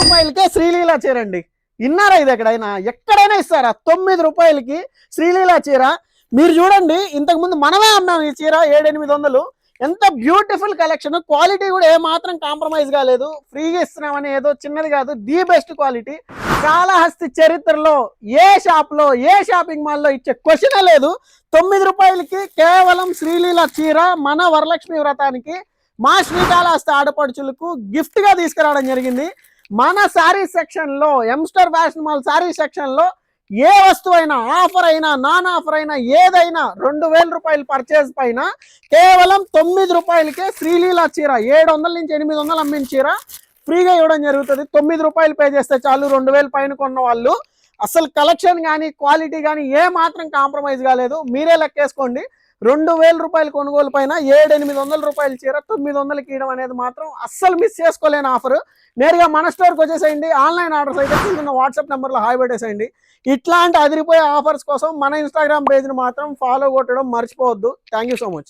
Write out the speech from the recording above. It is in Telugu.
రూపాయలకే శ్రీలీల చీర అండి. ఇన్నారా ఇది ఎక్కడైనా ఇస్తారా? 9 రూపాయలకి శ్రీలీల చీర. మీరు చూడండి, ఇంతకుముందు మనమే అమ్మాం ఈ చీర 700-800. ఎంత బ్యూటిఫుల్ కలెక్షన్, క్వాలిటీ కూడా ఏమాత్రం కాంప్రమైజ్ కాలేదు. ఫ్రీగా ఇస్తున్నామని ఏదో చిన్నది కాదు, ది బెస్ట్ క్వాలిటీ. కాళహస్తి చరిత్రలో ఏ షాప్లో, ఏ షాపింగ్ మాల్లో ఇచ్చే క్వశ్చనే లేదు. 9 రూపాయలకి కేవలం శ్రీలీల చీర మన వరలక్ష్మి వ్రతానికి మా శ్రీకాళహస్తి ఆడపడుచులకు గిఫ్ట్ గా తీసుకురావడం జరిగింది. మన శారీ సెక్షన్ లో, ఎంస్టర్ ఫ్యాషన్ మాల్ శారీ సెక్షన్ లో ఏ వస్తువు అయినా, ఆఫర్ అయినా నాన్ ఆఫర్ అయినా ఏదైనా 2000 రూపాయలు పర్చేజ్ పైన కేవలం 9 రూపాయలకే శ్రీలీల చీర, 700 నుంచి 800 అమ్మిన చీర ఫ్రీగా ఇవ్వడం జరుగుతుంది. 9 రూపాయలు పే చేస్తే చాలు. 2000 పైన కొన్న వాళ్ళు అసలు కలెక్షన్ కానీ క్వాలిటీ కానీ ఏ మాత్రం కాంప్రమైజ్ కాలేదు. మీరే లెక్కేసుకోండి. 2000 రూపాయల కొనుగోలు పైన 700-800 రూపాయల చీర 900కి ఇవ్వడం అనేది మాత్రం అస్సలు మిస్ చేసుకోలేని ఆఫర్. నేరుగా మన స్టోర్కి వచ్చేసేయండి. ఆన్లైన్ ఆర్డర్స్ అయితే కింద వాట్సాప్ నెంబర్లో హాయ్ పెట్టేసేయండి. ఇట్లాంటి అదిరిపోయే ఆఫర్స్ కోసం మన ఇన్స్టాగ్రామ్ పేజ్ని మాత్రం ఫాలో కొట్టడం మర్చిపోవద్దు. Thank you so much.